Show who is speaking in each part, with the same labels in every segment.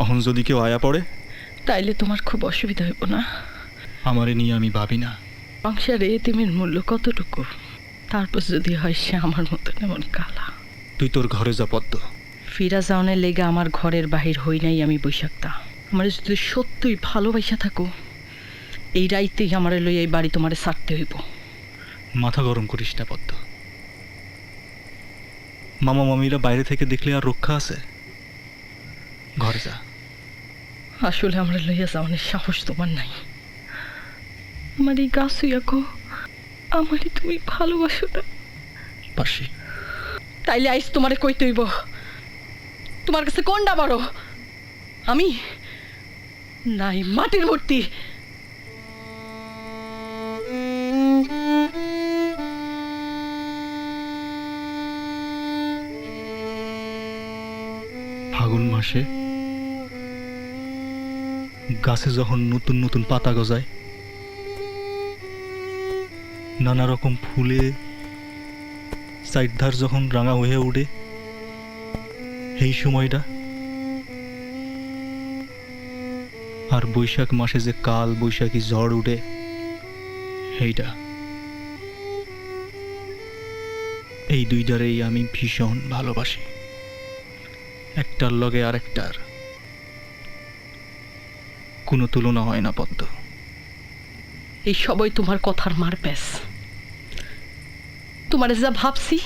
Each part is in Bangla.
Speaker 1: অহন যদি কেউ আয়া পড়ে
Speaker 2: তাইলে তোমার খুব অসুবিধা হইব না?
Speaker 1: আমারে নিয়ে আমি ভাবি না।
Speaker 2: সংসারে এতিমের মূল্য কতটুকু, তারপর যদি হয় সে আমার মতন এমন কালা।
Speaker 1: তুই তোর ঘরে যা পদ্ম।
Speaker 2: ফিরা যাওনের লেগে আমার ঘরের বাহির হই নাই আমি বৈশাখটা। আমার যদি সত্যই ভালোবাসা থাকো, এই রাইতেই আমার লই এই বাড়ি তোমারে ছাড়তে হইব।
Speaker 1: মাথা গরম করিস না পদ্ম। মামা মামিরা বাইরে থেকে দেখলে আর রক্ষা আছে? ঘরে যা।
Speaker 2: আসলে আমরা লইয়া যাওয়ানের সাহস তোমার নাই। আমার এই গাছ হইয়াকো আমারই তুমি ভালোবাসো না।
Speaker 1: পাশে
Speaker 2: তাইলে আইস তোমারে কইতে হইব, তোমার কাছে কোনটা বড়, আমি নাই মাটির মূর্তি?
Speaker 1: ফাগুন মাসে গাছে যখন নতুন নতুন পাতা গজায়, নানা রকম ফুলে সাইডধার যখন রাঙা হয়ে উঠে, এই সময়টা। আর বৈশাখ মাসে যে কাল বৈশাখী ঝড় উঠে, এইটা। এই দুইটারেই আমি ভীষণ ভালোবাসি, একটার লগে আরেকটার কোনো তুলনা হয় না পদ্ম।
Speaker 2: এই সবই তোমার কথার মার প্যাস। তোমারে যা ভাবছি,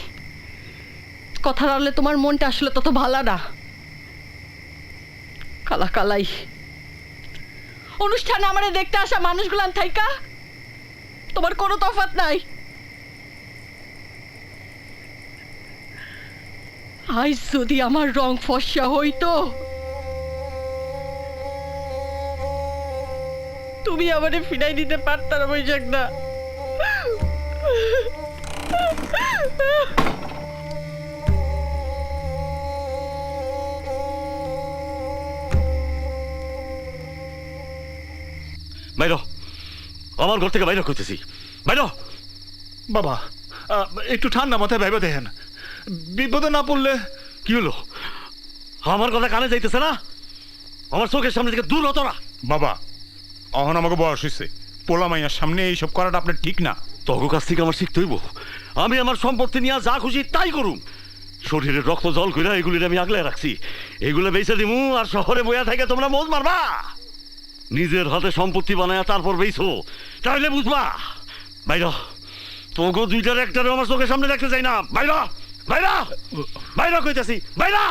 Speaker 2: কথার আড়লে তোমার মনটা আসলে তত ভালো না। কালা কালাই অনুষ্ঠানে আমারে দেখতে আসা মানুষগুলান থাইকা তোমার কোনো তফাৎ নাই। আজ যদি আমার রং ফর্সা হইতো, তুমি আমারে ফিরাই দিতে পারতাম বৈশাখ না।
Speaker 3: বাইরো, আমার ঘর থেকে বাইরে করতেছি, বাইরো।
Speaker 4: বাবা একটু ঠান্ডা মাথায় ভেবে দেখেন, বিপদে না পড়লে।
Speaker 3: কি হলো? আমার কথা কানে যাইতেছে না? আমার চোখের সামনে থেকে দূর হতো না।
Speaker 4: বাবা অহন আমাকে বয়স হয়েছে, পোলা মাইয়ার সামনে এইসব করাটা আপনার ঠিক না।
Speaker 3: তগো কাছ থেকে আমার শিখতে হইব। আমি আমার সম্পত্তি নিয়ে যা খুশি তাই করুম। শরীরের রক্ত জল কইরা এগুলির আমি আগলে রাখছি, এগুলো বেচে দিমু আর শহরে বইয়া থেকে তোমরা মজ মারবা। নিজের হাতে সম্পত্তি বানায়া তারপর বেইছো, তাইলে বুঝবা। বাইরা, তোগো দুইটার একটারও আমার চোখের সামনে দেখতে চাই না। বাইরা বাইরা বাইরা কইতাছি, বাইরা।